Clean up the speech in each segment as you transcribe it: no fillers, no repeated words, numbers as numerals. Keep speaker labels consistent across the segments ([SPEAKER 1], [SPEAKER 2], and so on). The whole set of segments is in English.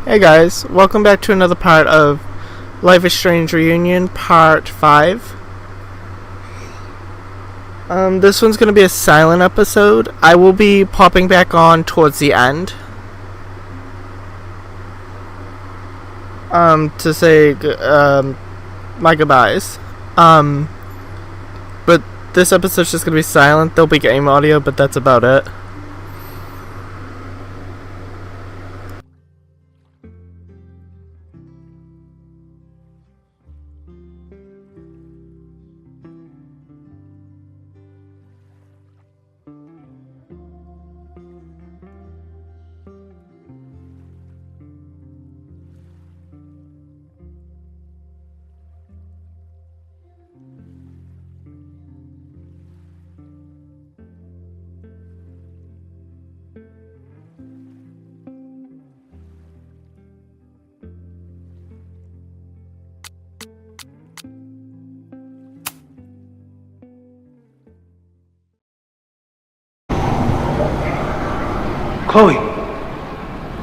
[SPEAKER 1] Hey guys, welcome back to another part of Life is Strange Reunion, Part 5. This one's going to be a silent episode. I will be popping back on towards the end. To say, my goodbyes. But this episode's just going to be silent. There'll be game audio, but that's about it.
[SPEAKER 2] Chloe,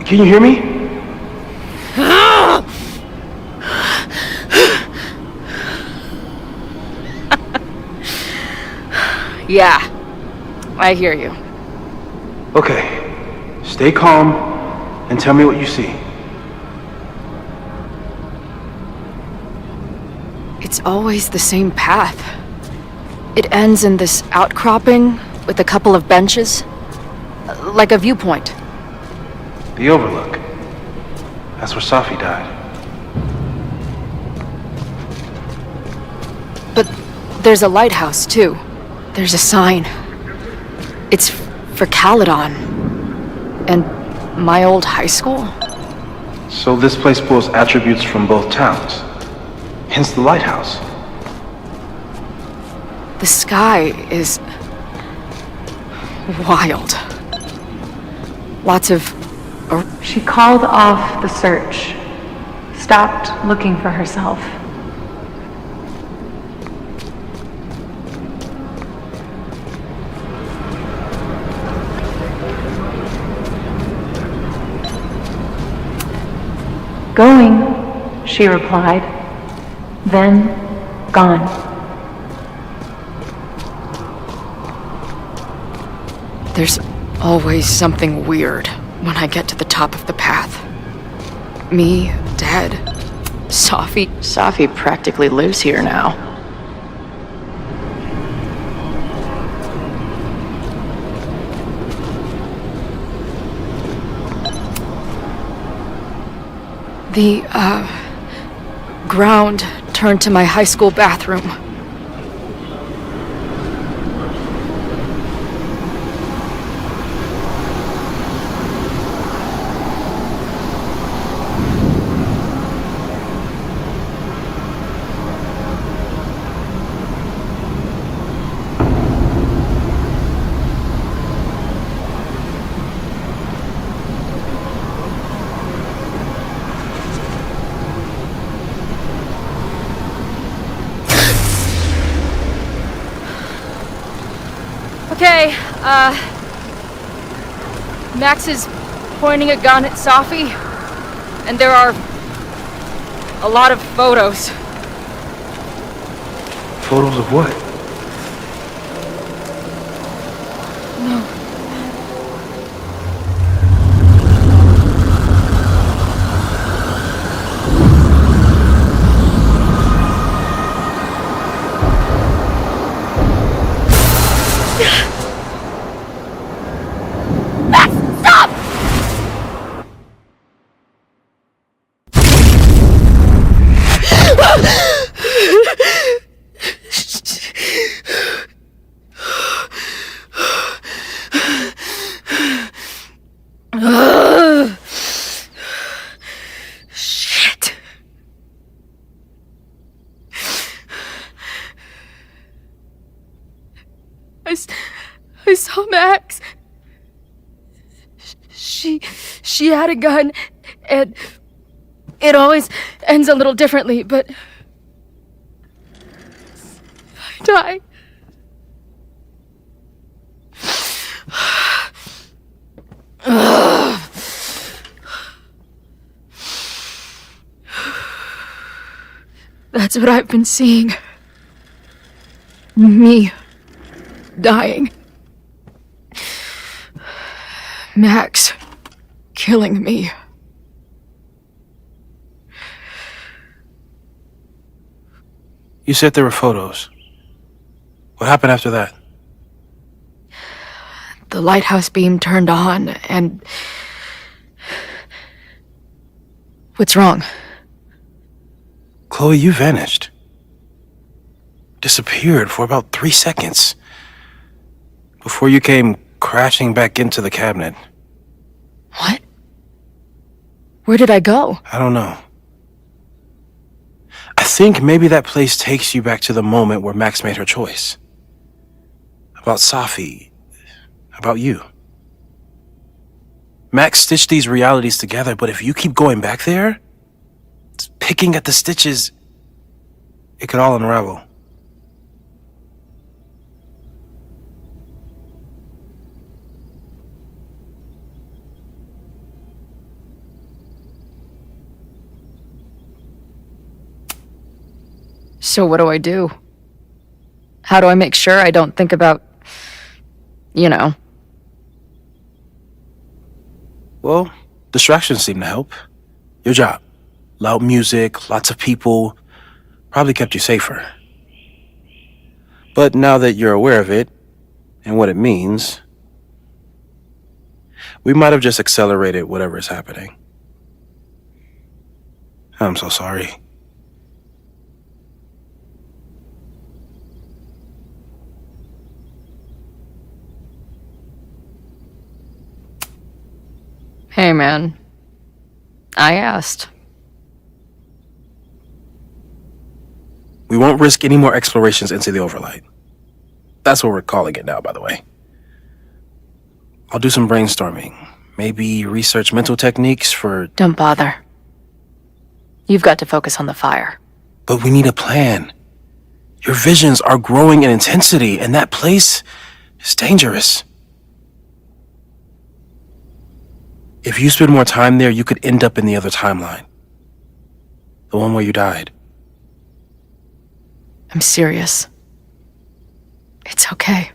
[SPEAKER 2] can you hear me?
[SPEAKER 3] Yeah, I hear you.
[SPEAKER 2] Okay, stay calm and tell me what you see.
[SPEAKER 3] It's always the same path. It ends in this outcropping with a couple of benches, like a viewpoint.
[SPEAKER 2] The Overlook. That's where Safi died.
[SPEAKER 3] But there's a lighthouse, too. There's a sign. It's for Caledon. And my old high school?
[SPEAKER 2] So this place pulls attributes from both towns. Hence the lighthouse.
[SPEAKER 3] The sky is wild. Lots of...
[SPEAKER 4] She called off the search, stopped looking for herself. Going, she replied, then gone.
[SPEAKER 3] There's always something weird when I get to the top of the path. Me, Dad, Safi. Safi practically lives here now. The, ground turned to my high school bathroom. Okay, Max is pointing a gun at Safi, and there are a lot of photos.
[SPEAKER 2] Photos of what?
[SPEAKER 3] No. Shit. I saw Max. She had a gun, and it always ends a little differently, but I die. That's what I've been seeing. Me. Dying. Max. Killing me.
[SPEAKER 2] You said there were photos. What happened after that?
[SPEAKER 3] The lighthouse beam turned on, and... What's wrong?
[SPEAKER 2] Chloe, you vanished. Disappeared for about 3 seconds. Before you came crashing back into the cabinet.
[SPEAKER 3] What? Where did I go?
[SPEAKER 2] I don't know. I think maybe that place takes you back to the moment where Max made her choice. About Safi. About you. Max stitched these realities together, but if you keep going back there, picking at the stitches, it could all unravel.
[SPEAKER 3] So what do I do? How do I make sure I don't think about... you know?
[SPEAKER 2] Well, distractions seem to help. Your job. Loud music, lots of people, probably kept you safer. But now that you're aware of it, and what it means, we might have just accelerated whatever is happening. I'm so sorry.
[SPEAKER 3] Hey, man. I asked.
[SPEAKER 2] We won't risk any more explorations into the Overlight. That's what we're calling it now, by the way. I'll do some brainstorming. Maybe research mental techniques for...
[SPEAKER 3] Don't bother. You've got to focus on the fire.
[SPEAKER 2] But we need a plan. Your visions are growing in intensity, and that place is dangerous. If you spend more time there, you could end up in the other timeline. The one where you died.
[SPEAKER 3] I'm serious. It's okay.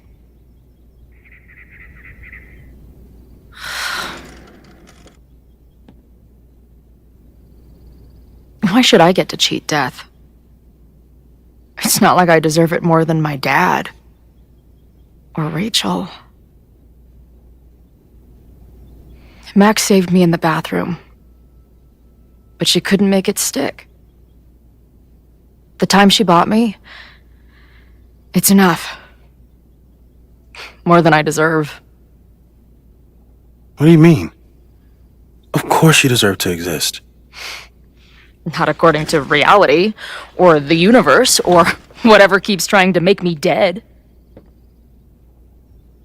[SPEAKER 3] Why should I get to cheat death? It's not like I deserve it more than my dad. Or Rachel. Max saved me in the bathroom. But she couldn't make it stick. The time she bought me, it's enough. More than I deserve.
[SPEAKER 2] What do you mean? Of course you deserve to exist.
[SPEAKER 3] Not according to reality, or the universe, or whatever keeps trying to make me dead.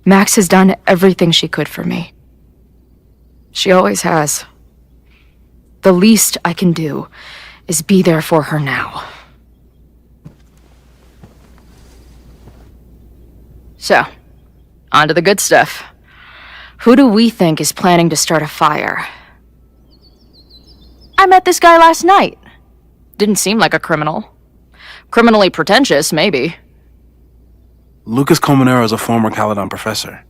[SPEAKER 3] Max has done everything she could for me. She always has. The least I can do is be there for her now. So, on to the good stuff. Who do we think is planning to start a fire? I met this guy last night. Didn't seem like a criminal. Criminally pretentious, maybe.
[SPEAKER 2] Lucas Colmenero is a former Caledon professor.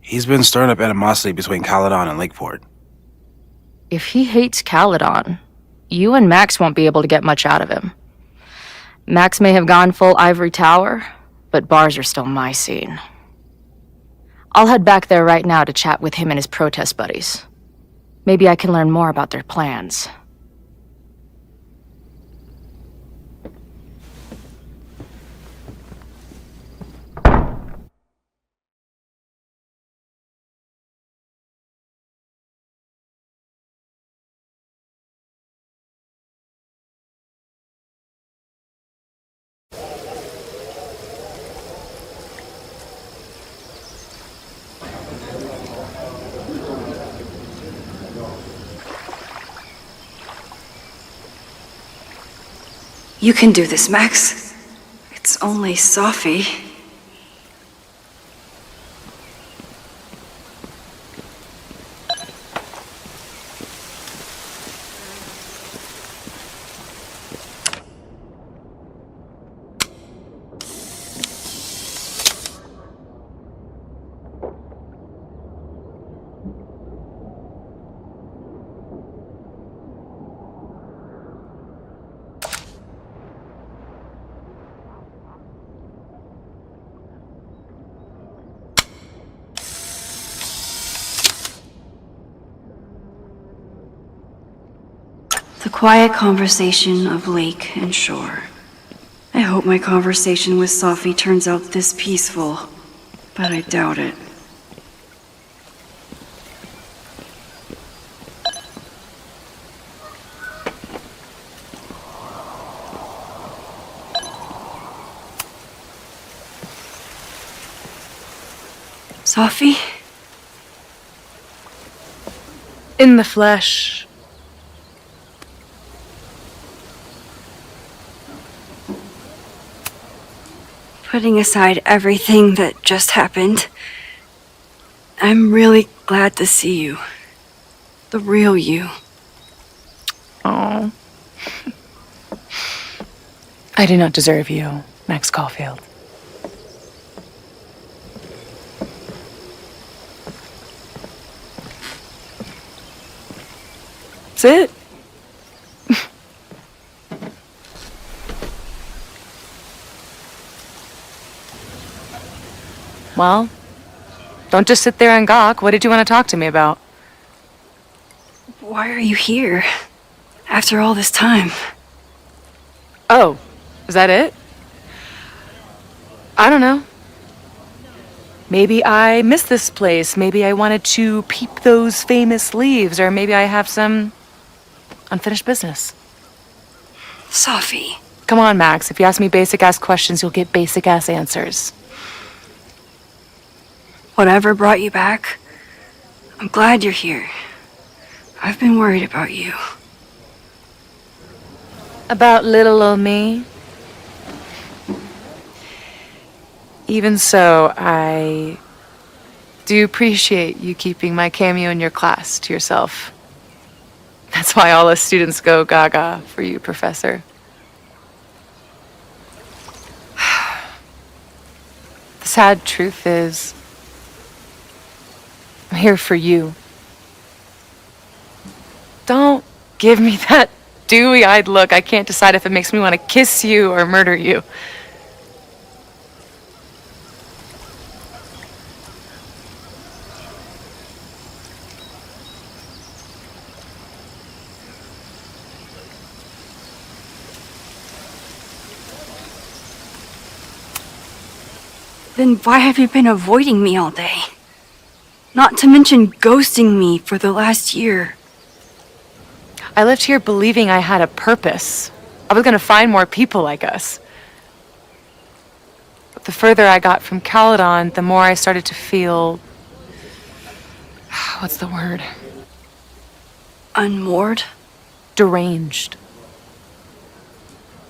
[SPEAKER 2] He's been stirring up animosity between Caledon and Lakeport.
[SPEAKER 3] If he hates Caledon, you and Max won't be able to get much out of him. Max may have gone full ivory tower, but bars are still my scene. I'll head back there right now to chat with him and his protest buddies. Maybe I can learn more about their plans.
[SPEAKER 5] You can do this, Max. It's only Safi. The quiet conversation of lake and shore. I hope my conversation with Sophie turns out this peaceful, but I doubt it. Sophie?
[SPEAKER 6] In the flesh.
[SPEAKER 5] Putting aside everything that just happened, I'm really glad to see you. The real you.
[SPEAKER 6] Oh. I do not deserve you, Max Caulfield. That's it. Well, don't just sit there and gawk. What did you want to talk to me about?
[SPEAKER 5] Why are you here? After all this time?
[SPEAKER 6] Oh, is that it? I don't know. Maybe I miss this place. Maybe I wanted to peep those famous leaves, or maybe I have some unfinished business.
[SPEAKER 5] Sophie.
[SPEAKER 6] Come on, Max. If you ask me basic-ass questions, you'll get basic-ass answers.
[SPEAKER 5] Whatever brought you back, I'm glad you're here. I've been worried about you.
[SPEAKER 6] About little old me? Even so, I do appreciate you keeping my cameo in your class to yourself. That's why all us students go gaga for you, Professor. The sad truth is, I'm here for you. Don't give me that dewy-eyed look. I can't decide if it makes me want to kiss you or murder you.
[SPEAKER 5] Then why have you been avoiding me all day? Not to mention ghosting me for the last year.
[SPEAKER 6] I left here believing I had a purpose. I was gonna find more people like us. But the further I got from Caledon, the more I started to feel... what's the word?
[SPEAKER 5] Unmoored?
[SPEAKER 6] Deranged.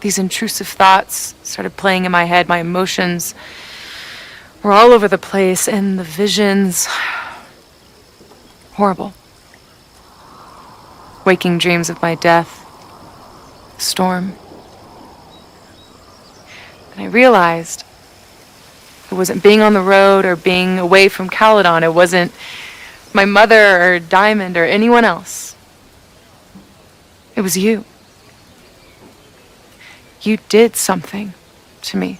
[SPEAKER 6] These intrusive thoughts started playing in my head. My emotions were all over the place, and the visions... horrible. Waking dreams of my death. Storm. And I realized it wasn't being on the road or being away from Caledon. It wasn't my mother or Diamond or anyone else. It was you. You did something to me.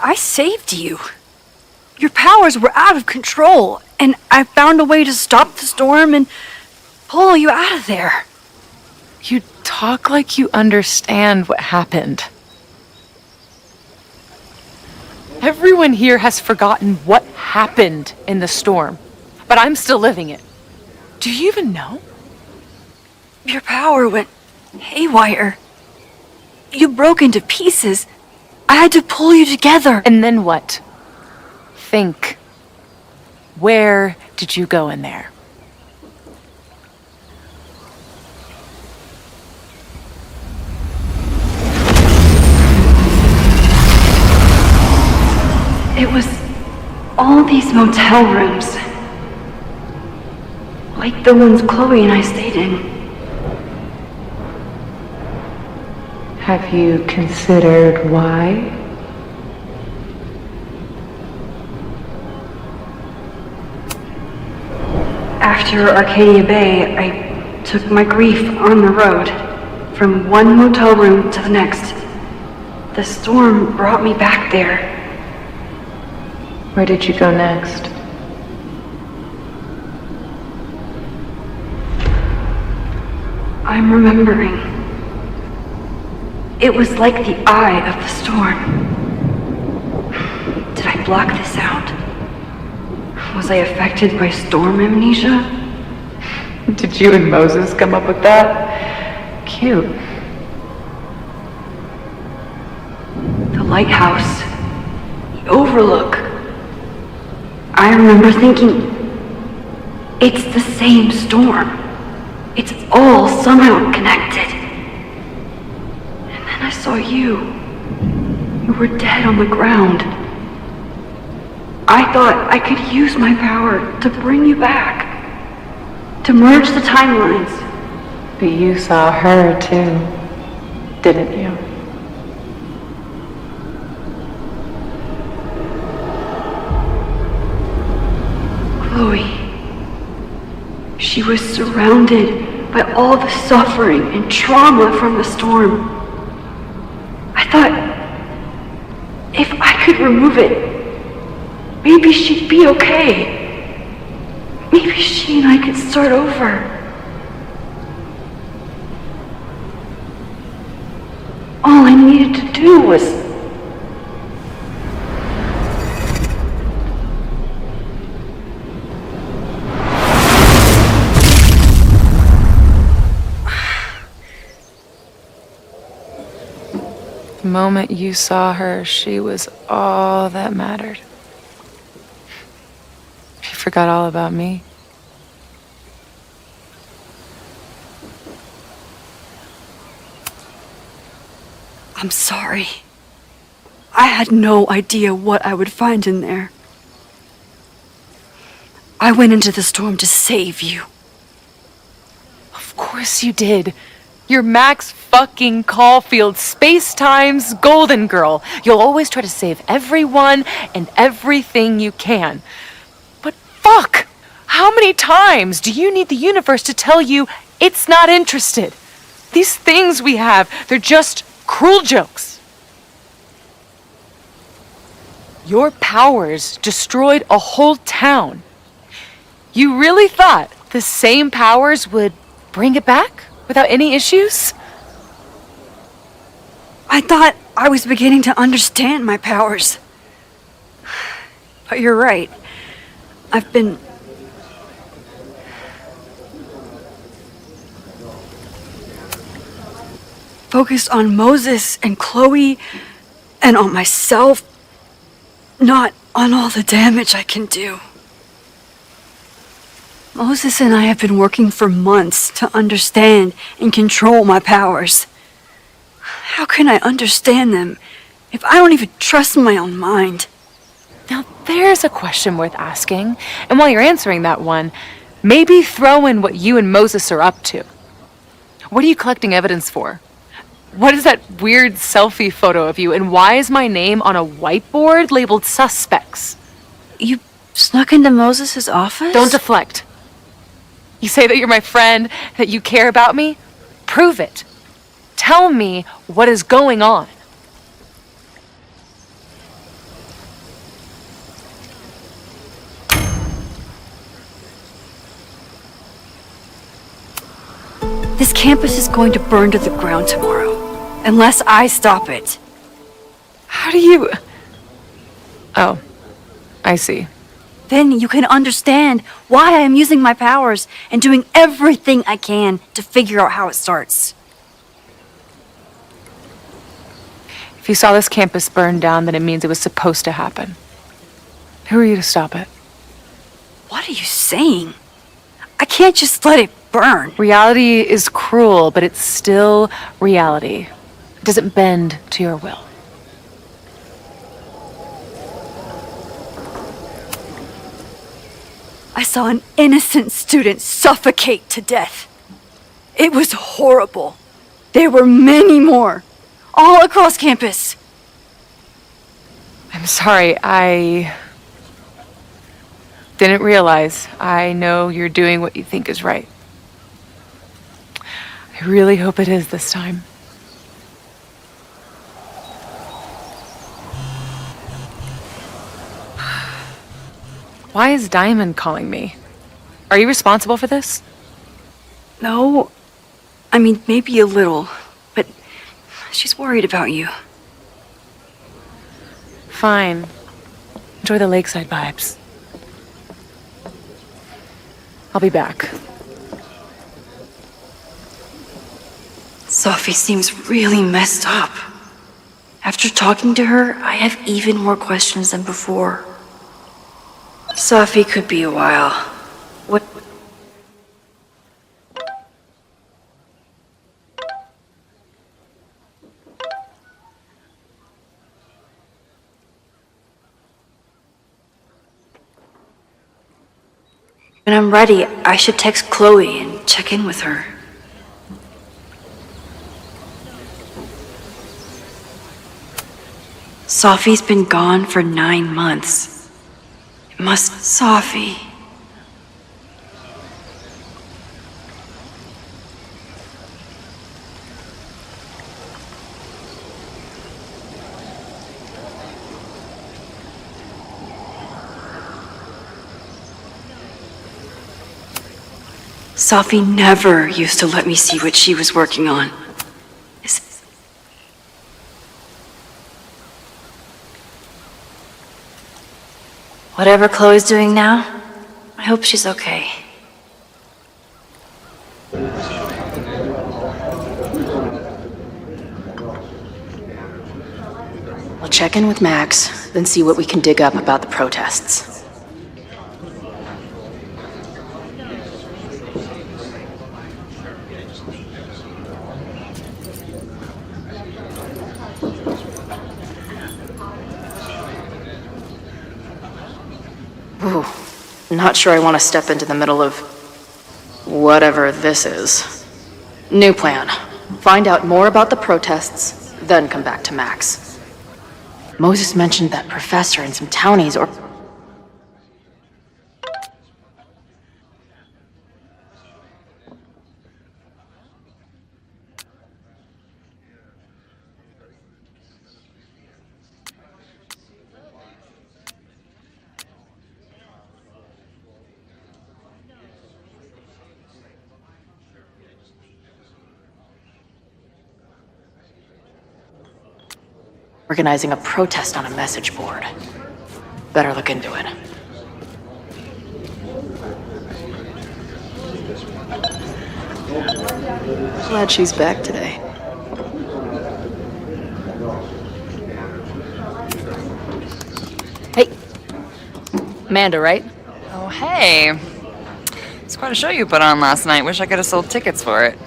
[SPEAKER 5] I saved you. Your powers were out of control, and I found a way to stop the storm and pull you out of there.
[SPEAKER 6] You talk like you understand what happened. Everyone here has forgotten what happened in the storm, but I'm still living it. Do you even know?
[SPEAKER 5] Your power went haywire. You broke into pieces. I had to pull you together.
[SPEAKER 6] And then what? Think. Where did you go in there?
[SPEAKER 4] It was all these motel rooms. Like the ones Chloe and I stayed in.
[SPEAKER 7] Have you considered why?
[SPEAKER 5] After Arcadia Bay, I took my grief on the road, from one motel room to the next. The storm brought me back there.
[SPEAKER 7] Where did you go next?
[SPEAKER 5] I'm remembering. It was like the eye of the storm. Did I block this out? Was I affected by storm amnesia?
[SPEAKER 7] Did you and Moses come up with that? Cute.
[SPEAKER 5] The lighthouse. The overlook. I remember thinking, it's the same storm. It's all somehow connected. And then I saw you. You were dead on the ground. I thought I could use my power to bring you back. To merge the timelines.
[SPEAKER 7] But you saw her too, didn't you?
[SPEAKER 5] Chloe. She was surrounded by all the suffering and trauma from the storm. I thought, if I could remove it, maybe she'd be okay. Maybe she and I could start over. All I needed to do was...
[SPEAKER 6] The moment you saw her, she was all that mattered. You forgot all about me.
[SPEAKER 5] I'm sorry. I had no idea what I would find in there. I went into the storm to save you.
[SPEAKER 6] Of course you did. You're Max fucking Caulfield, Space-Time's golden girl. You'll always try to save everyone and everything you can. But fuck! How many times do you need the universe to tell you it's not interested? These things we have, they're just cruel jokes. Your powers destroyed a whole town. You really thought the same powers would bring it back without any issues?
[SPEAKER 5] I thought I was beginning to understand my powers. But you're right. I've been... focused on Moses and Chloe and on myself, not on all the damage I can do. Moses and I have been working for months to understand and control my powers. How can I understand them if I don't even trust my own mind?
[SPEAKER 6] Now there's a question worth asking, and while you're answering that one, maybe throw in what you and Moses are up to. What are you collecting evidence for? What is that weird selfie photo of you, and why is my name on a whiteboard labeled suspects?
[SPEAKER 5] You snuck into Moses' office?
[SPEAKER 6] Don't deflect. You say that you're my friend, that you care about me? Prove it. Tell me what is going on.
[SPEAKER 5] This campus is going to burn to the ground tomorrow, unless I stop it.
[SPEAKER 6] How do you... Oh, I see.
[SPEAKER 5] Then you can understand why I am using my powers and doing everything I can to figure out how it starts.
[SPEAKER 6] If you saw this campus burn down, then it means it was supposed to happen. Who are you to stop it?
[SPEAKER 5] What are you saying? I can't just let it burn.
[SPEAKER 6] Reality is cruel, but it's still reality. It doesn't bend to your will.
[SPEAKER 5] I saw an innocent student suffocate to death. It was horrible. There were many more, all across campus.
[SPEAKER 6] I'm sorry, didn't realize. I know you're doing what you think is right. I really hope it is this time. Why is Diamond calling me? Are you responsible for this?
[SPEAKER 5] No. I mean, maybe a little, but she's worried about you.
[SPEAKER 6] Fine. Enjoy the lakeside vibes. I'll be back.
[SPEAKER 5] Sophie seems really messed up. After talking to her, I have even more questions than before. Sophie could be a while. What? When I'm ready, I should text Chloe and check in with her. Sophie's been gone for 9 months. It must... Sophie... Sophie never used to let me see what she was working on. Whatever Chloe's doing now, I hope she's okay.
[SPEAKER 3] We'll check in with Max, then see what we can dig up about the protests. Ooh, not sure I want to step into the middle of whatever this is. New plan. Find out more about the protests, then come back to Max. Moses mentioned that professor and some townies or... organizing a protest on a message board. Better look into it. Glad she's back today. Hey. Amanda, right?
[SPEAKER 8] Oh, hey. It's quite a show you put on last night. Wish I could have sold tickets for it.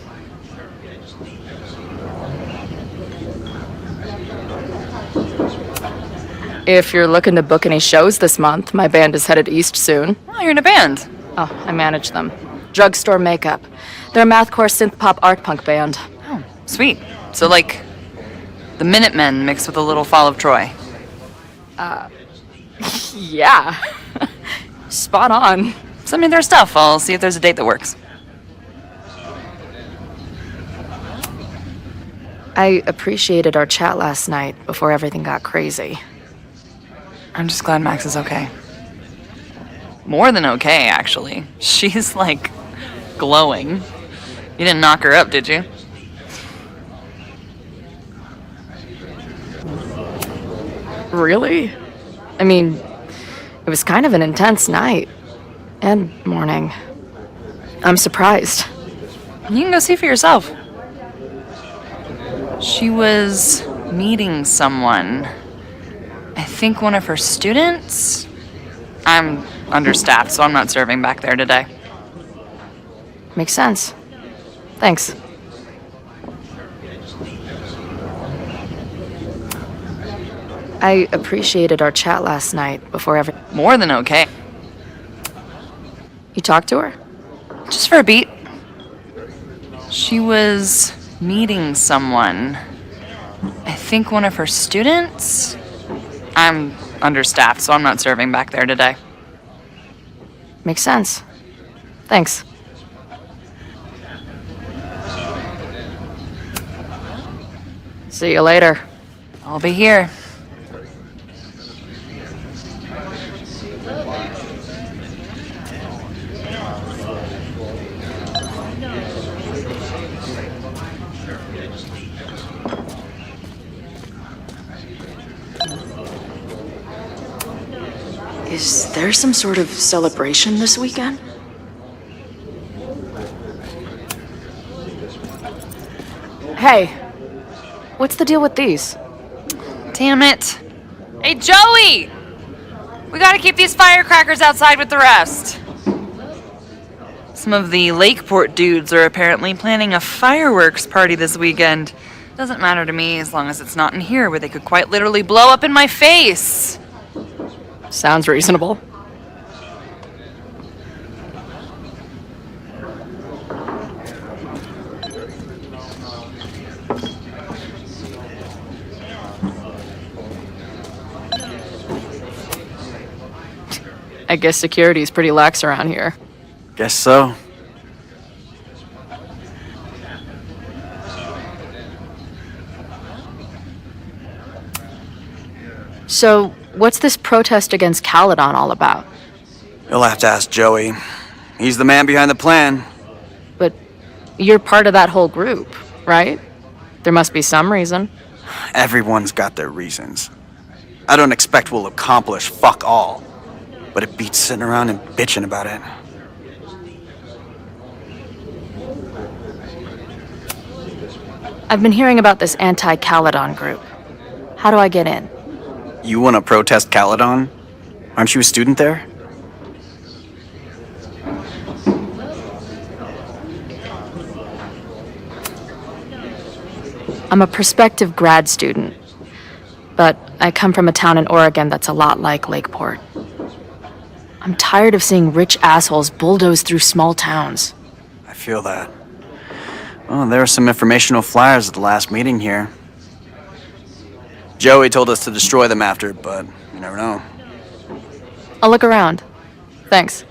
[SPEAKER 3] If you're looking to book any shows this month, my band is headed east soon.
[SPEAKER 8] Oh, you're in a band.
[SPEAKER 3] Oh, I manage them. Drugstore Makeup. They're a mathcore synth-pop art punk band.
[SPEAKER 8] Oh, sweet. So, like, the Minutemen mixed with a little Fall of Troy.
[SPEAKER 3] Yeah. Spot on.
[SPEAKER 8] Send me their stuff. I'll see if there's a date that works.
[SPEAKER 3] I appreciated our chat last night before everything got crazy.
[SPEAKER 8] I'm just glad Max is okay. More than okay, actually. She's, like, glowing. You didn't knock her up, did you?
[SPEAKER 3] Really? I mean, it was kind of an intense night. And morning. I'm surprised.
[SPEAKER 8] You can go see for yourself. She was meeting someone. I think one of her students? I'm understaffed, so I'm not serving back there today.
[SPEAKER 3] Makes sense. Thanks. I appreciated our chat last night before
[SPEAKER 8] More than okay.
[SPEAKER 3] You talked to her?
[SPEAKER 8] Just for a beat. She was meeting someone. I think one of her students? I'm understaffed, so I'm not serving back there today.
[SPEAKER 3] Makes sense. Thanks. See you later.
[SPEAKER 8] I'll be here.
[SPEAKER 3] Is there some sort of celebration this weekend? Hey, what's the deal with these?
[SPEAKER 8] Damn it. Hey, Joey! We gotta keep these firecrackers outside with the rest. Some of the Lakeport dudes are apparently planning a fireworks party this weekend. Doesn't matter to me as long as it's not in here where they could quite literally blow up in my face.
[SPEAKER 3] Sounds reasonable. I guess security's pretty lax around here.
[SPEAKER 9] Guess so.
[SPEAKER 3] So, what's this protest against Caledon all about?
[SPEAKER 9] You'll have to ask Joey. He's the man behind the plan.
[SPEAKER 3] But you're part of that whole group, right? There must be some reason.
[SPEAKER 9] Everyone's got their reasons. I don't expect we'll accomplish fuck all, but it beats sitting around and bitching about it.
[SPEAKER 3] I've been hearing about this anti-Caledon group. How do I get in?
[SPEAKER 9] You want to protest Caledon? Aren't you a student there?
[SPEAKER 3] I'm a prospective grad student, but I come from a town in Oregon that's a lot like Lakeport. I'm tired of seeing rich assholes bulldoze through small towns.
[SPEAKER 9] I feel that. Well, there were some informational flyers at the last meeting here. Joey told us to destroy them after, but you never know.
[SPEAKER 3] I'll look around. Thanks.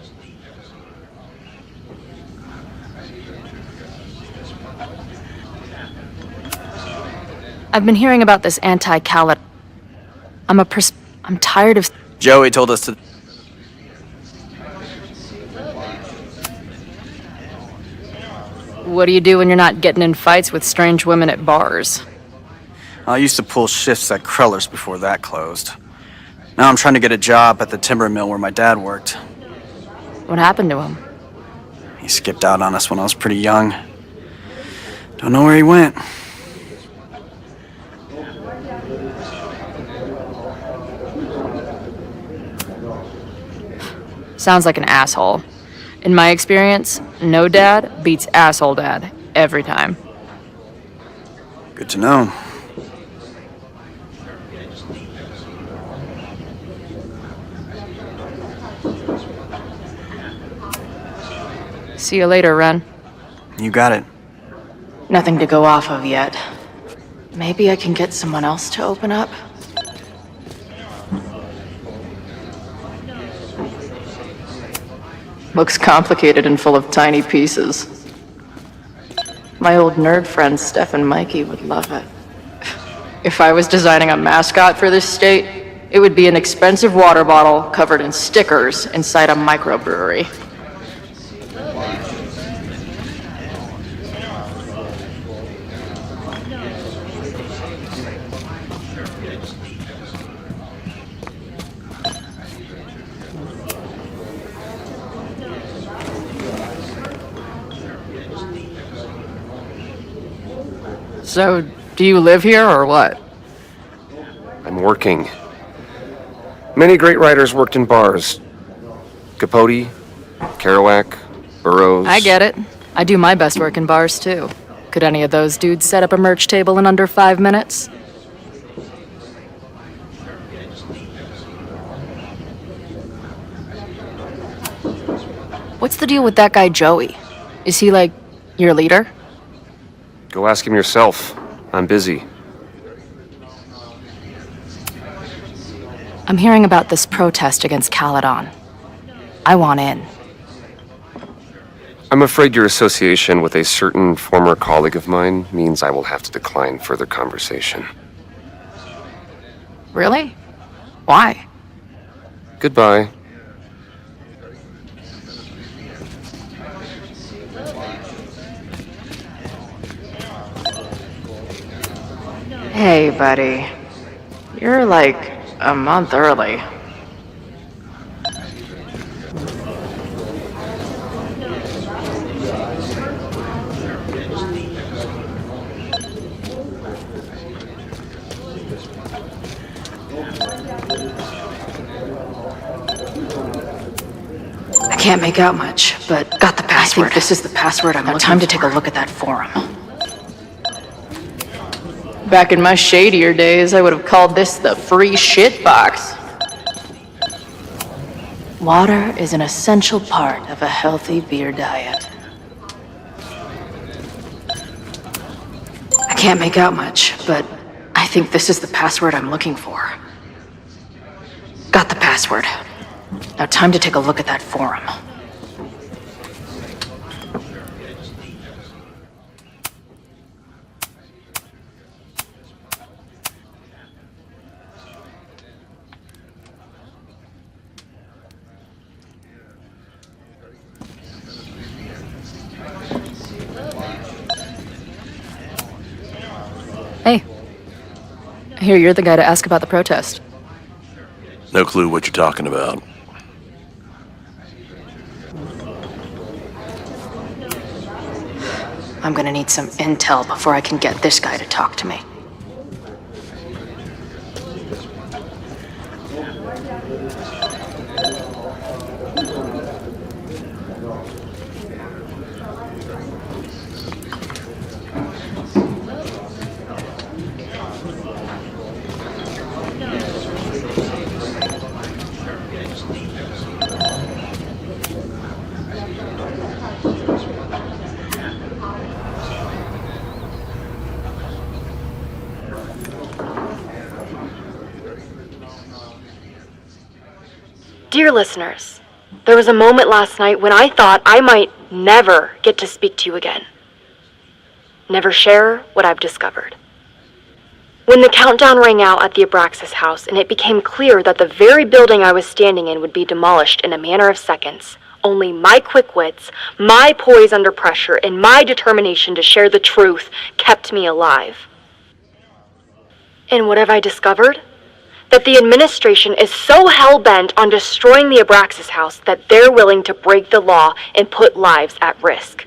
[SPEAKER 3] I've been hearing about this anti-Caledon. I'm tired of...
[SPEAKER 9] Joey told us to...
[SPEAKER 3] What do you do when you're not getting in fights with strange women at bars?
[SPEAKER 9] I used to pull shifts at Kreller's before that closed. Now I'm trying to get a job at the timber mill where my dad worked.
[SPEAKER 3] What happened to him?
[SPEAKER 9] He skipped out on us when I was pretty young. Don't know where he went.
[SPEAKER 3] Sounds like an asshole. In my experience, no dad beats asshole dad every time.
[SPEAKER 9] Good to know.
[SPEAKER 3] See you later, Ren.
[SPEAKER 9] You got it.
[SPEAKER 3] Nothing to go off of yet. Maybe I can get someone else to open up? Looks complicated and full of tiny pieces. My old nerd friend Steph and Mikey would love it. If I was designing a mascot for this state, it would be an expensive water bottle covered in stickers inside a microbrewery. So, do you live here or what?
[SPEAKER 10] I'm working. Many great writers worked in bars. Capote, Kerouac, Burroughs.
[SPEAKER 3] I get it. I do my best work in bars too. Could any of those dudes set up a merch table in under 5 minutes? What's the deal with that guy Joey? Is he like your leader?
[SPEAKER 10] Go ask him yourself. I'm busy.
[SPEAKER 3] I'm hearing about this protest against Caledon. I want in.
[SPEAKER 10] I'm afraid your association with a certain former colleague of mine means I will have to decline further conversation.
[SPEAKER 3] Really? Why?
[SPEAKER 10] Goodbye.
[SPEAKER 3] Hey, buddy. You're like a month early. I can't make out much, but got the password. I think this is the password I'm looking for. Time to take a look at that forum. Back in my shadier days, I would have called this the free shit box. Water is an essential part of a healthy beer diet. I can't make out much, but I think this is the password I'm looking for. Got the password. Now time to take a look at that forum. Hey, I hear you're the guy to ask about the protest.
[SPEAKER 11] No clue what you're talking about.
[SPEAKER 3] I'm gonna need some intel before I can get this guy to talk to me.
[SPEAKER 12] Dear listeners, there was a moment last night when I thought I might never get to speak to you again. Never share what I've discovered. When the countdown rang out at the Abraxas house and it became clear that the very building I was standing in would be demolished in a matter of seconds, only my quick wits, my poise under pressure, and my determination to share the truth kept me alive. And what have I discovered? That the administration is so hell-bent on destroying the Abraxas house that they're willing to break the law and put lives at risk.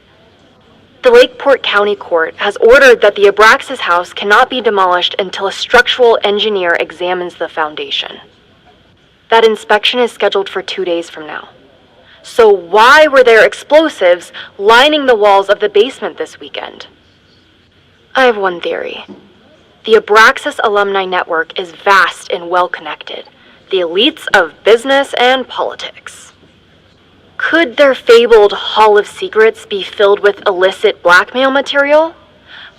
[SPEAKER 12] The Lakeport County Court has ordered that the Abraxas house cannot be demolished until a structural engineer examines the foundation. That inspection is scheduled for 2 days from now. So why were there explosives lining the walls of the basement this weekend? I have one theory. The Abraxas alumni network is vast and well-connected, the elites of business and politics. Could their fabled Hall of Secrets be filled with illicit blackmail material?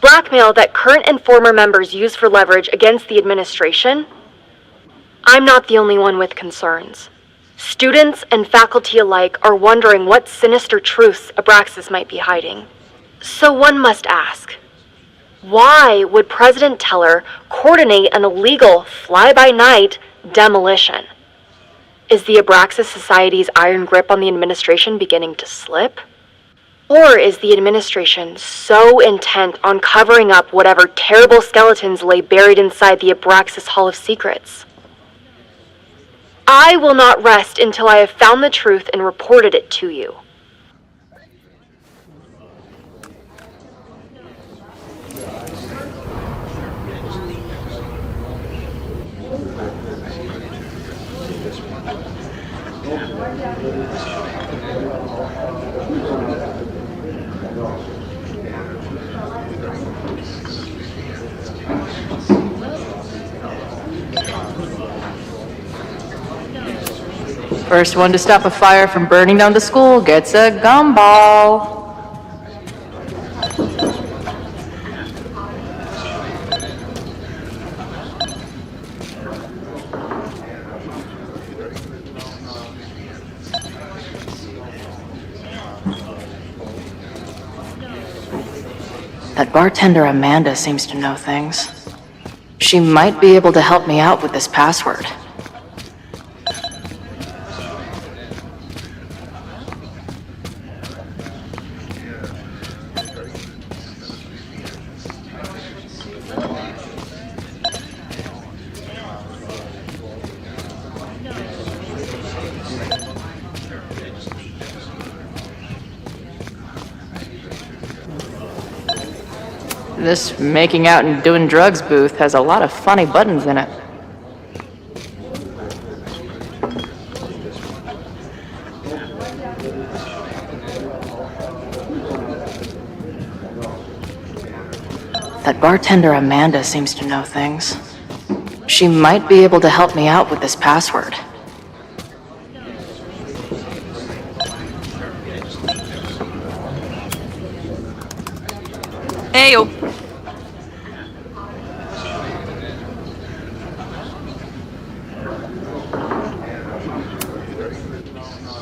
[SPEAKER 12] Blackmail that current and former members use for leverage against the administration? I'm not the only one with concerns. Students and faculty alike are wondering what sinister truths Abraxas might be hiding. So one must ask, why would President Teller coordinate an illegal fly-by-night demolition? Is the Abraxas Society's iron grip on the administration beginning to slip? Or is the administration so intent on covering up whatever terrible skeletons lay buried inside the Abraxas Hall of Secrets? I will not rest until I have found the truth and reported it to you.
[SPEAKER 3] First one to stop a fire from burning down the school gets a gumball. That bartender Amanda seems to know things. She might be able to help me out with this password. This making out and doing drugs booth has a lot of funny buttons in it. That bartender Amanda seems to know things. She might be able to help me out with this password.
[SPEAKER 8] Heyo.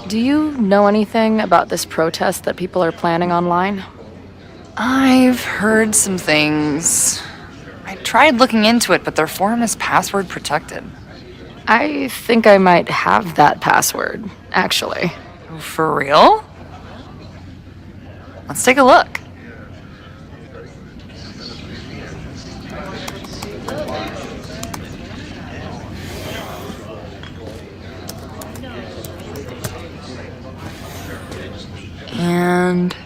[SPEAKER 3] Do you know anything about this protest that people are planning online?
[SPEAKER 8] I've heard some things. I tried looking into it, but their forum is password protected.
[SPEAKER 3] I think I might have that password, actually.
[SPEAKER 8] For real? Let's take a look. And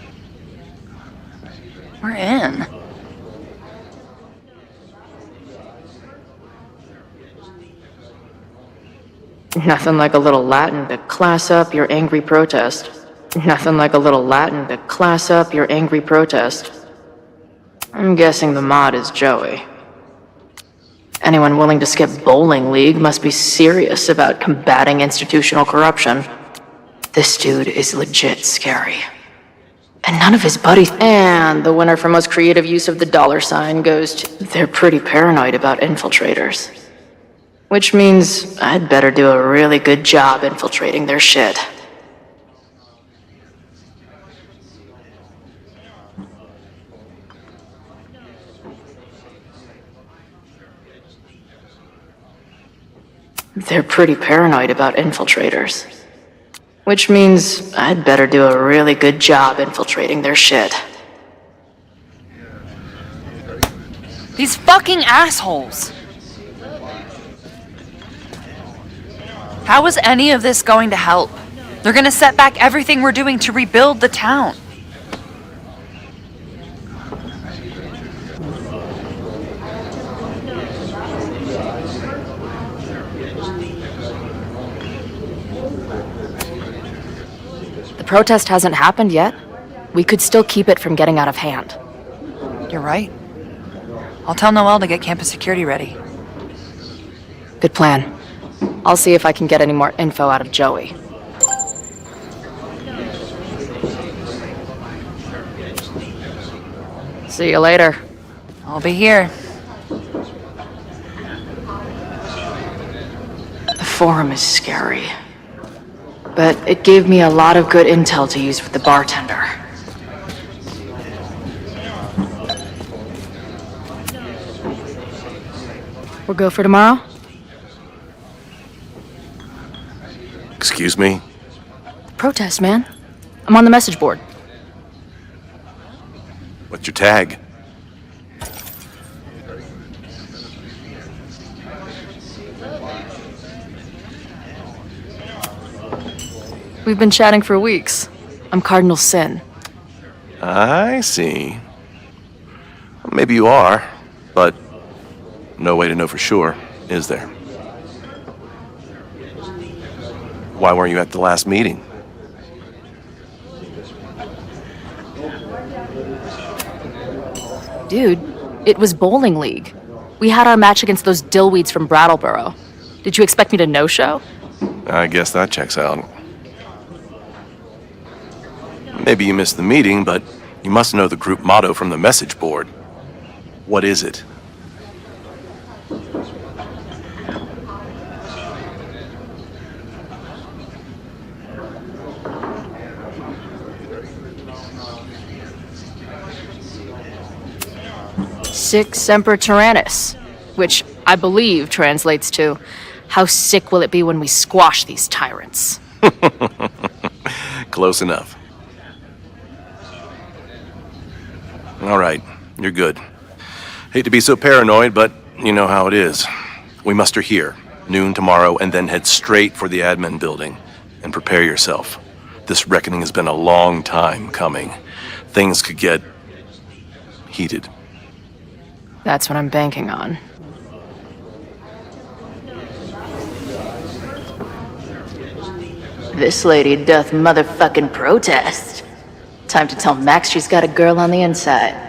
[SPEAKER 8] we're in.
[SPEAKER 3] Nothing like a little Latin to class up your angry protest. Nothing like a little Latin to class up your angry protest. I'm guessing the mod is Joey. Anyone willing to skip bowling league must be serious about combating institutional corruption. This dude is legit scary. And none of his buddies. And the winner for most creative use of the $sign goes to... They're pretty paranoid about infiltrators. Which means I'd better do a really good job infiltrating their shit. They're pretty paranoid about infiltrators. Which means I'd better do a really good job infiltrating their shit.
[SPEAKER 8] These fucking assholes! How is any of this going to help? They're gonna set back everything we're doing to rebuild the town.
[SPEAKER 3] The protest hasn't happened yet. We could still keep it from getting out of hand.
[SPEAKER 8] You're right. I'll tell Noelle to get campus security ready.
[SPEAKER 3] Good plan. I'll see if I can get any more info out of Joey. See you later.
[SPEAKER 8] I'll be here.
[SPEAKER 3] The forum is scary. But it gave me a lot of good intel to use with the bartender. We'll go for tomorrow?
[SPEAKER 11] Excuse me?
[SPEAKER 3] Protest, man. I'm on the message board.
[SPEAKER 11] What's your tag?
[SPEAKER 3] We've been chatting for weeks. I'm Cardinal Sin.
[SPEAKER 11] I see. Well, maybe you are, but no way to know for sure, is there? Why weren't you at the last meeting?
[SPEAKER 3] Dude, it was bowling league. We had our match against those dillweeds from Brattleboro. Did you expect me to no-show?
[SPEAKER 11] I guess that checks out. Maybe you missed the meeting, but you must know the group motto from the message board. What is it?
[SPEAKER 3] Sic Semper Tyrannis, which I believe translates to, how sick will it be when we squash these tyrants?
[SPEAKER 11] Close enough. All right, you're good. Hate to be so paranoid, but you know how it is. We muster here, noon tomorrow, and then head straight for the admin building. And prepare yourself. This reckoning has been a long time coming. Things could get heated.
[SPEAKER 3] That's what I'm banking on. This lady doth motherfucking protest. Time to tell Max she's got a girl on the inside.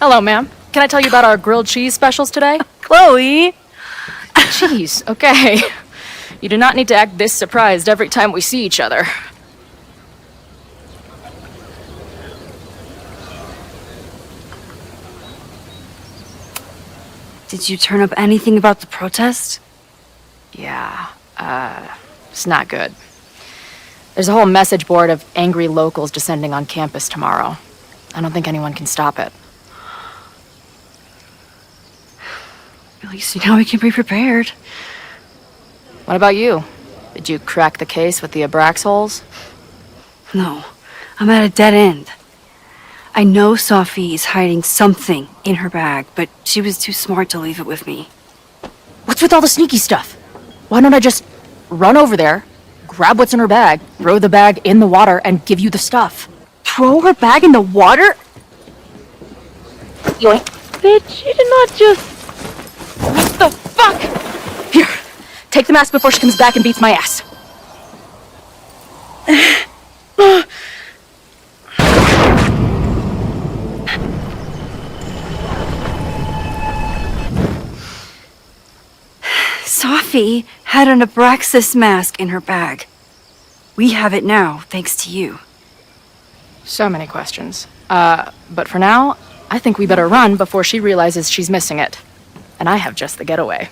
[SPEAKER 3] Hello, ma'am. Can I tell you about our grilled cheese specials today?
[SPEAKER 13] Chloe!
[SPEAKER 3] Cheese, okay. You do not need to act this surprised every time we see each other.
[SPEAKER 13] Did you turn up anything about the protest?
[SPEAKER 3] Yeah, it's not good. There's a whole message board of angry locals descending on campus tomorrow. I don't think anyone can stop it.
[SPEAKER 13] At least you know we can be prepared.
[SPEAKER 3] What about you? Did you crack the case with the Abrax holes?
[SPEAKER 13] No, I'm at a dead end. I know Sophie is hiding something in her bag, but she was too smart to leave it with me.
[SPEAKER 3] What's with all the sneaky stuff? Why don't I just run over there, grab what's in her bag, throw the bag in the water, and give you the stuff?
[SPEAKER 13] Throw her bag in the water?
[SPEAKER 3] Yoink.
[SPEAKER 13] Bitch, you did not just...
[SPEAKER 3] What the fuck? Here, take the mask before she comes back and beats my ass.
[SPEAKER 13] Sophie had an Abraxas mask in her bag. We have it now, thanks to you.
[SPEAKER 3] So many questions. But for now, I think we better run before she realizes she's missing it. And I have just the getaway.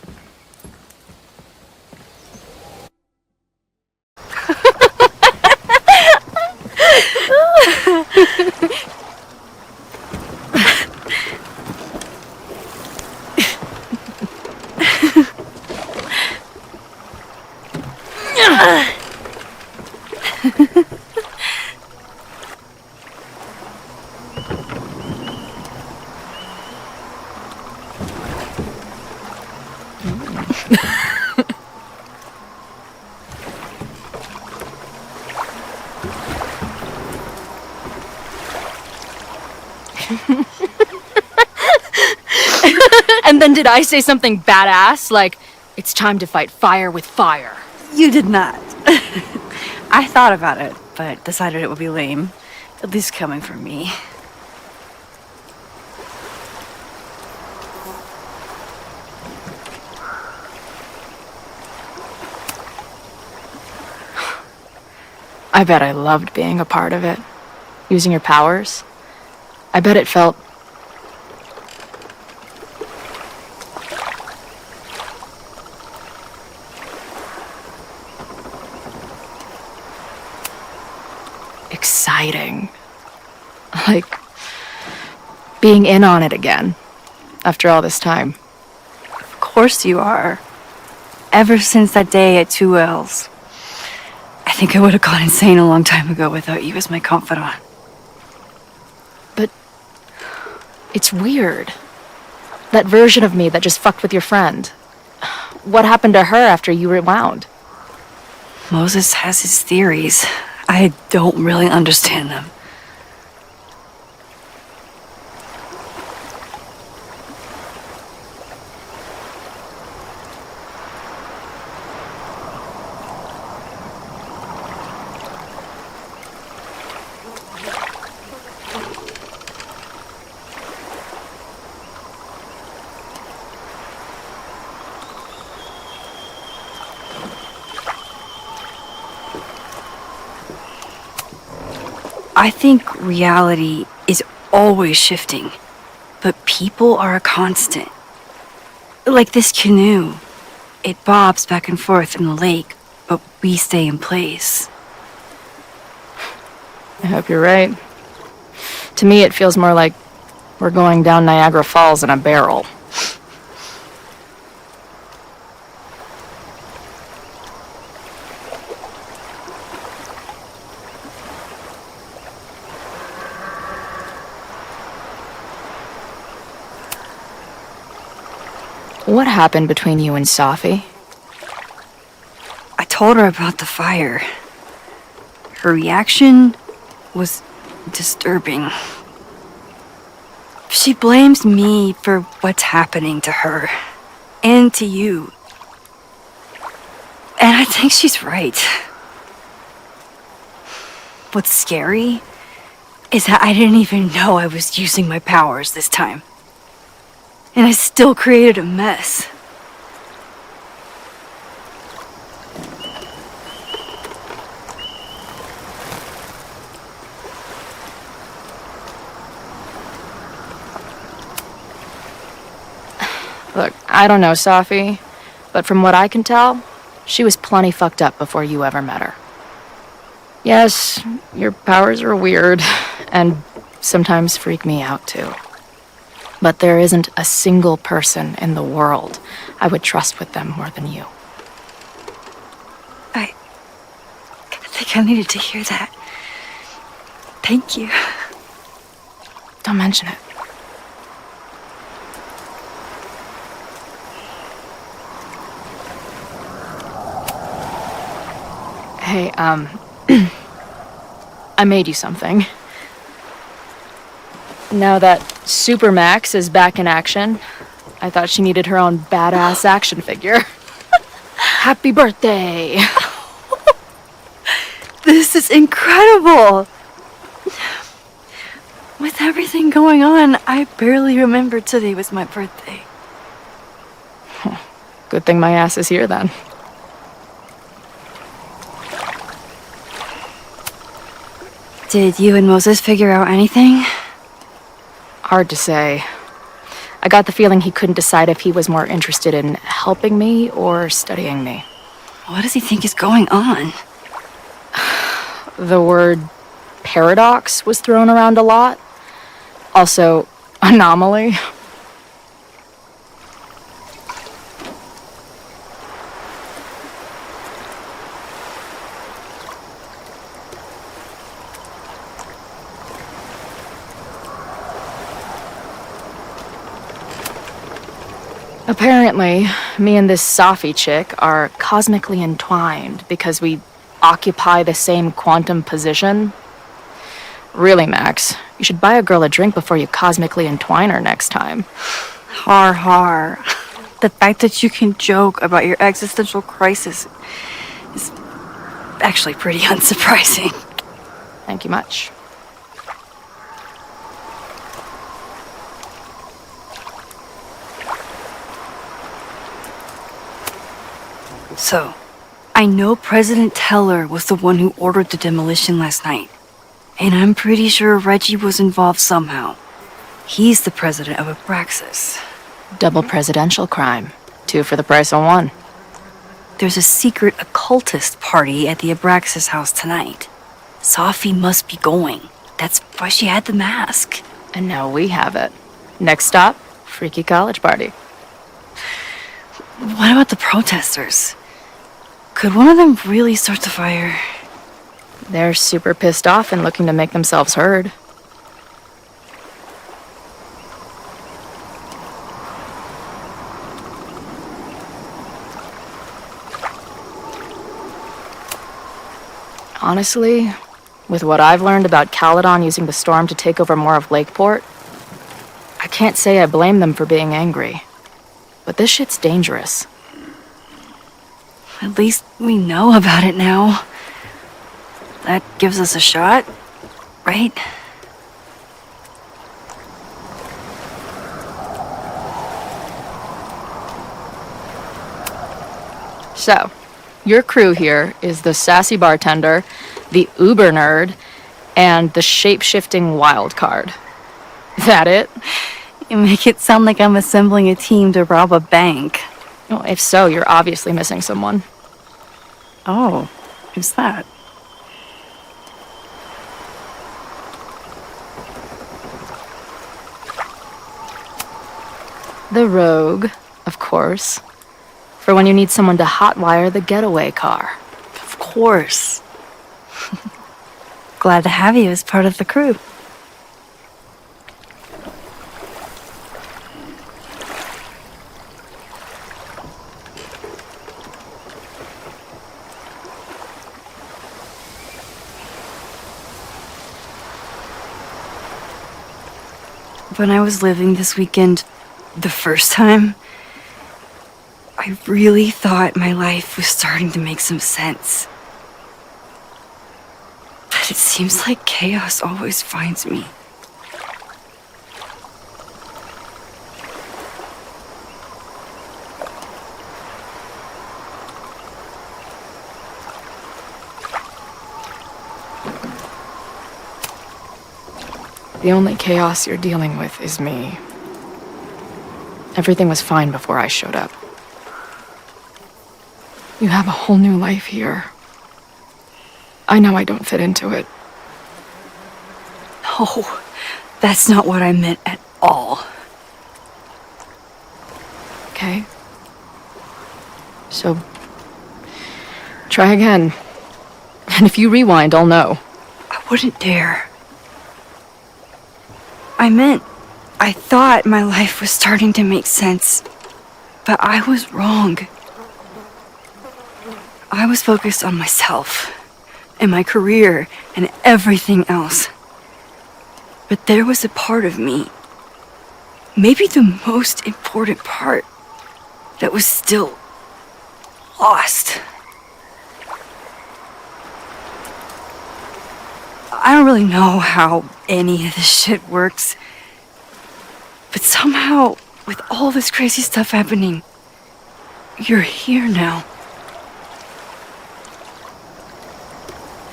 [SPEAKER 3] And then did I say something badass? Like, it's time to fight fire with fire.
[SPEAKER 13] You did not. I thought about it, but decided it would be lame. At least coming from me.
[SPEAKER 3] I bet I loved being a part of it. Using your powers. I bet it felt... exciting. Like, being in on it again. After all this time.
[SPEAKER 13] Of course you are. Ever since that day at 2L's. I think I would have gone insane a long time ago without you as my confidant.
[SPEAKER 3] But it's weird. That version of me that just fucked with your friend. What happened to her after you rewound?
[SPEAKER 13] Moses has his theories. I don't really understand them. I think reality is always shifting, but people are a constant. Like this canoe. It bobs back and forth in the lake, but we stay in place.
[SPEAKER 3] I hope you're right. To me, it feels more like we're going down Niagara Falls in a barrel. What happened between you and Safi?
[SPEAKER 13] I told her about the fire. Her reaction was disturbing. She blames me for what's happening to her and to you. And I think she's right. What's scary is that I didn't even know I was using my powers this time. And I still created a mess.
[SPEAKER 3] Look, I don't know Safi, but from what I can tell, she was plenty fucked up before you ever met her. Yes, your powers are weird, and sometimes freak me out too. But there isn't a single person in the world I would trust with them more than you.
[SPEAKER 13] I think I needed to hear that. Thank you.
[SPEAKER 3] Don't mention it. Hey, I made you something. Now that Supermax is back in action, I thought she needed her own badass action figure. Happy birthday!
[SPEAKER 13] This is incredible! With everything going on, I barely remembered today was my birthday.
[SPEAKER 3] Good thing my ass is here then.
[SPEAKER 13] Did you and Moses figure out anything?
[SPEAKER 3] Hard to say. I got the feeling he couldn't decide if he was more interested in helping me or studying me.
[SPEAKER 13] What does he think is going on?
[SPEAKER 3] The word paradox was thrown around a lot. Also, anomaly. Apparently, me and this Safi chick are cosmically entwined because we occupy the same quantum position. Really, Max, you should buy a girl a drink before you cosmically entwine her next time.
[SPEAKER 13] Har har. The fact that you can joke about your existential crisis is actually pretty unsurprising.
[SPEAKER 3] Thank you much.
[SPEAKER 13] So, I know President Teller was the one who ordered the demolition last night. And I'm pretty sure Reggie was involved somehow. He's the president of Abraxas.
[SPEAKER 3] Double presidential crime. 2 for the price of 1.
[SPEAKER 13] There's a secret occultist party at the Abraxas house tonight. Safi must be going. That's why she had the mask.
[SPEAKER 3] And now we have it. Next stop, freaky college party.
[SPEAKER 13] What about the protesters? Could one of them really start the fire?
[SPEAKER 3] They're super pissed off and looking to make themselves heard. Honestly, with what I've learned about Caledon using the storm to take over more of Lakeport, I can't say I blame them for being angry. But this shit's dangerous.
[SPEAKER 13] At least we know about it now. That gives us a shot, right?
[SPEAKER 3] So, your crew here is the sassy bartender, the uber nerd, and the shape-shifting wild card. That it?
[SPEAKER 13] You make it sound like I'm assembling a team to rob a bank.
[SPEAKER 3] Well, if so, you're obviously missing someone.
[SPEAKER 13] Oh, who's that?
[SPEAKER 3] The Rogue, of course. For when you need someone to hotwire the getaway car.
[SPEAKER 13] Of course. Glad to have you as part of the crew. When I was living this weekend, the first time, I really thought my life was starting to make some sense. But it seems like chaos always finds me.
[SPEAKER 3] The only chaos you're dealing with is me. Everything was fine before I showed up. You have a whole new life here. I know I don't fit into it.
[SPEAKER 13] No, that's not what I meant at all.
[SPEAKER 3] Okay? So, try again. And if you rewind, I'll know.
[SPEAKER 13] I wouldn't dare. I thought my life was starting to make sense, but I was wrong. I was focused on myself, and my career, and everything else. But there was a part of me, maybe the most important part, that was still lost. I don't really know how any of this shit works, but somehow, with all this crazy stuff happening, you're here now.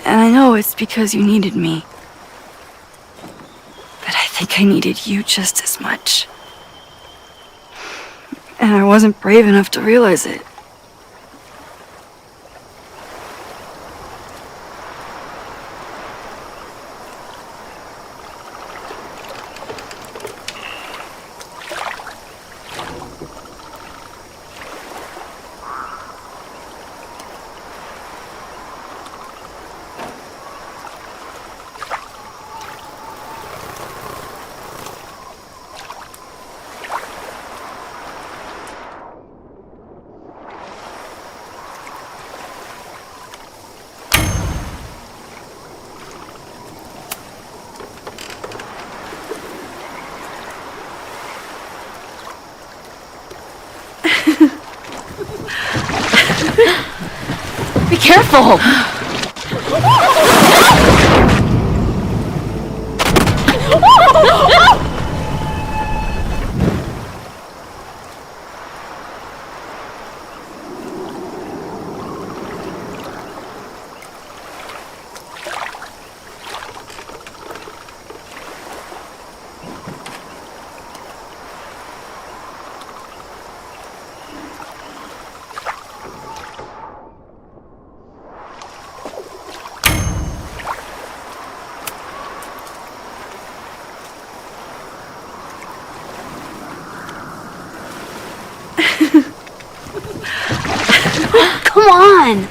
[SPEAKER 13] And I know it's because you needed me, but I think I needed you just as much. And I wasn't brave enough to realize it.
[SPEAKER 3] Be careful!
[SPEAKER 13] Come on!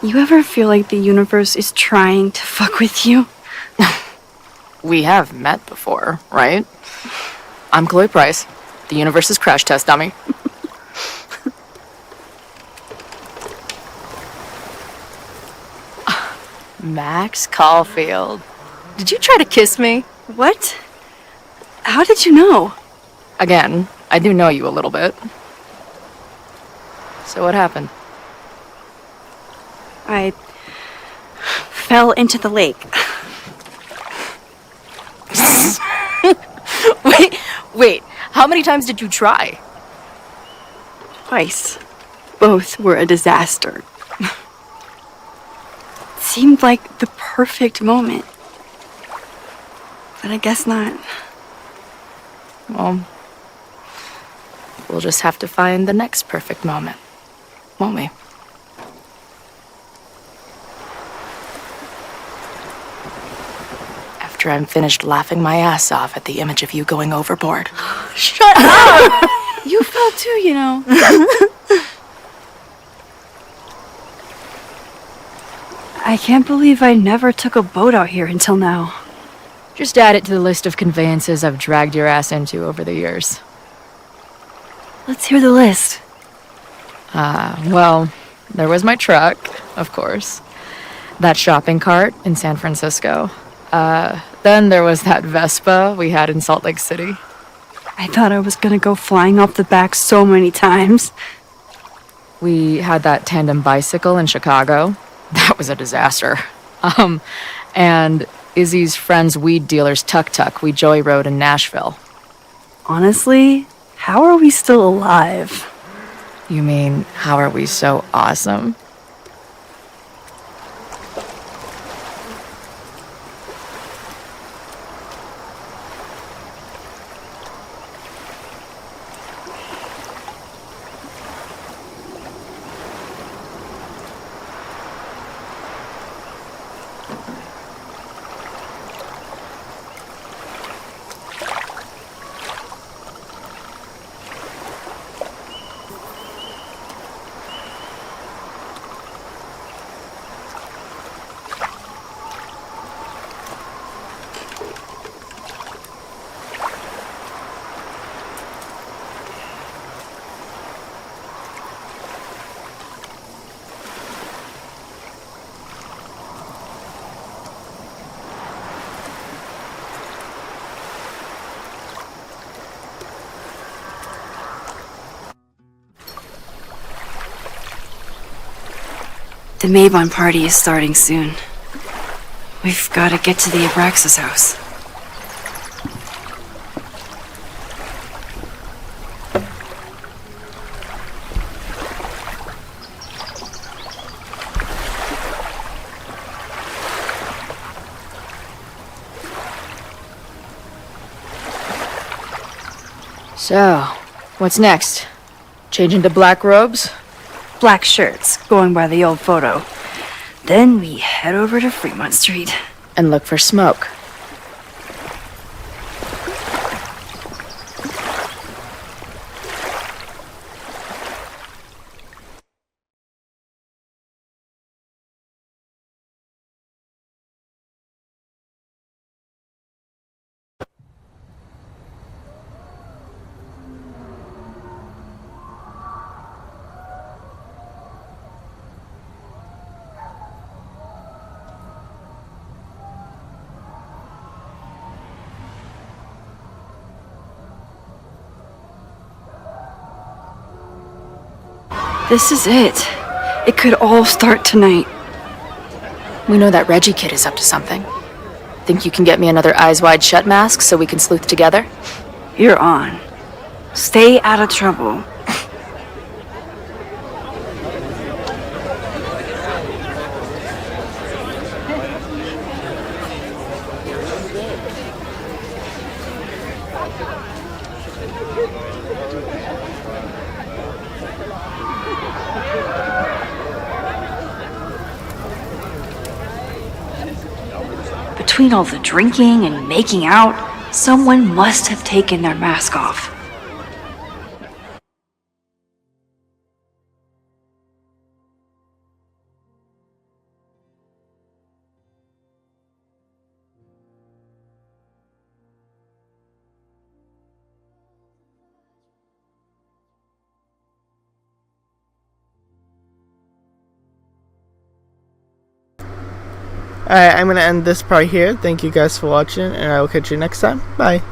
[SPEAKER 13] You ever feel like the universe is trying to fuck with you?
[SPEAKER 3] We have met before, right? I'm Chloe Price, the universe's crash test dummy. Max Caulfield. Did you try to kiss me?
[SPEAKER 13] What? How did you know?
[SPEAKER 3] Again, I do know you a little bit. So what happened?
[SPEAKER 13] I fell into the lake.
[SPEAKER 3] Wait, how many times did you try?
[SPEAKER 13] Twice. Both were a disaster. It seemed like the perfect moment. But I guess not.
[SPEAKER 3] Well, we'll just have to find the next perfect moment, won't we? After I'm finished laughing my ass off at the image of you going overboard.
[SPEAKER 13] Shut up! You fell too, you know. I can't believe I never took a boat out here until now.
[SPEAKER 3] Just add it to the list of conveyances I've dragged your ass into over the years.
[SPEAKER 13] Let's hear the list.
[SPEAKER 3] Well, there was my truck, of course. That shopping cart in San Francisco. Then there was that Vespa we had in Salt Lake City.
[SPEAKER 13] I thought I was gonna go flying off the back so many times.
[SPEAKER 3] We had that tandem bicycle in Chicago. That was a disaster. And Izzy's friend's weed dealer's tuk-tuk we joyrode in Nashville.
[SPEAKER 13] Honestly, how are we still alive?
[SPEAKER 3] You mean, how are we so awesome?
[SPEAKER 13] The Mabon party is starting soon. We've got to get to the Abraxas house.
[SPEAKER 3] So, what's next? Change into black robes?
[SPEAKER 13] Black shirts, going by the old photo. Then we head over to Fremont Street.
[SPEAKER 3] And look for smoke.
[SPEAKER 13] This is it. It could all start tonight.
[SPEAKER 3] We know that Reggie kid is up to something. Think you can get me another Eyes Wide Shut mask so we can sleuth together?
[SPEAKER 13] You're on. Stay out of trouble. Between all the drinking and making out, someone must have taken their mask off.
[SPEAKER 1] Alright, I'm gonna end this part here. Thank you guys for watching, and I will catch you next time. Bye.